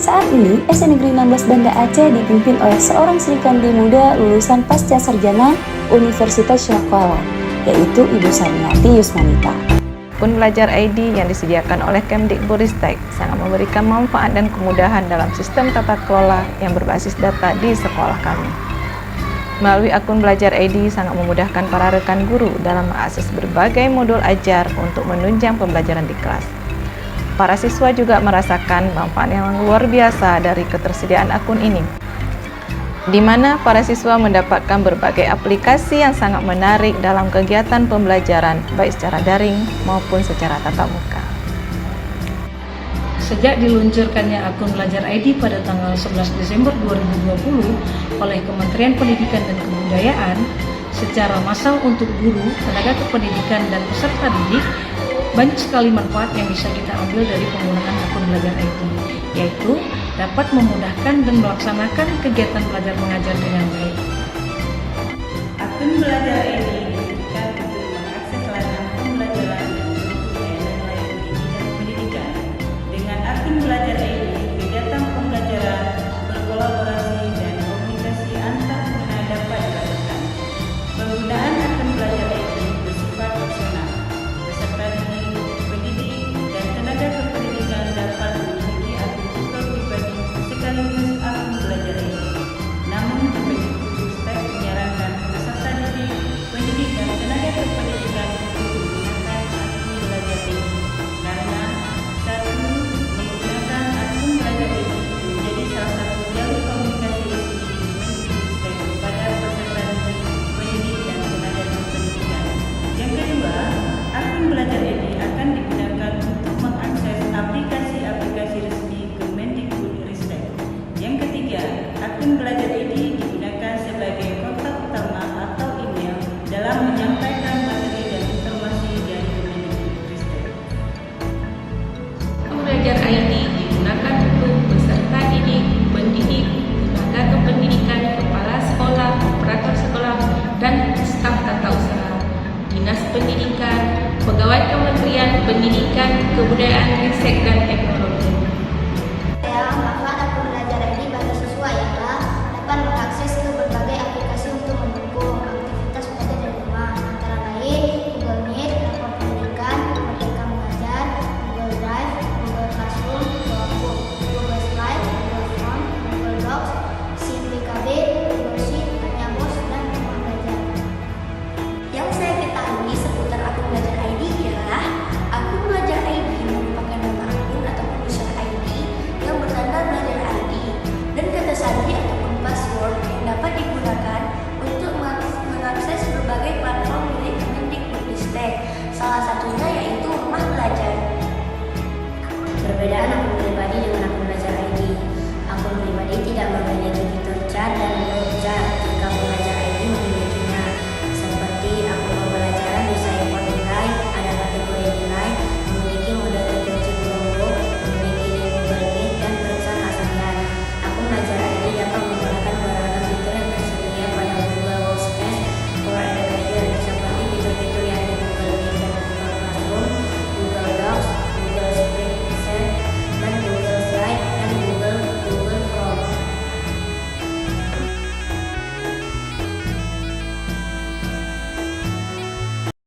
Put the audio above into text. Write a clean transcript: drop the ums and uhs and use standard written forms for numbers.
Saat ini, SD Negeri 16 Banda Aceh dipimpin oleh seorang Serikandi muda lulusan pasca sarjana Universitas Syahkuala, yaitu Ibu Sarmiati Yusmanita. Akun Belajar ID yang disediakan oleh Kemdikbudristek sangat memberikan manfaat dan kemudahan dalam sistem tata kelola yang berbasis data di sekolah kami. Melalui akun Belajar ID sangat memudahkan para rekan guru dalam mengakses berbagai modul ajar untuk menunjang pembelajaran di kelas. Para siswa juga merasakan manfaat yang luar biasa dari ketersediaan akun ini, di mana para siswa mendapatkan berbagai aplikasi yang sangat menarik dalam kegiatan pembelajaran, baik secara daring maupun secara tatap muka. Sejak diluncurkannya akun Belajar ID pada tanggal 11 Desember 2020 oleh Kementerian Pendidikan dan Kebudayaan secara massal untuk guru, tenaga kependidikan, dan peserta didik, banyak sekali manfaat yang bisa kita ambil dari penggunaan akun Belajar ID, yaitu dapat memudahkan dan melaksanakan kegiatan belajar mengajar dengan baik. Akun Belajar ID didirikan untuk mengakses layanan pembelajaran dan layanan lain di bidang pendidikan. Dengan akun Belajar ID, kegiatan pembelajaran, berkolaborasi, dan komunikasi antar pengguna dapat dilakukan. Penggunaan akun Belajar ID bersifat opsional. Peserta didik, pendidik, dan tenaga kependidikan dapat memiliki akun Google pribadi sekaligus akun Belajar ID. Namun, Kemdikbudristek menyarankan peserta didik, pendidik, dan tenaga kependidikan untuk menggunakan akun Belajar ID karena satu, menggunakan akun Belajar ID menjadi salah satu jalur komunikasi resmi Kemdikbudristek kepada peserta didik, pendidik, dan tenaga kependidikan. Yang kedua, akun Belajar ID akan digunakan untuk mengakses aplikasi-aplikasi resmi Kemdikbudristek. Yang ketiga, akun Belajar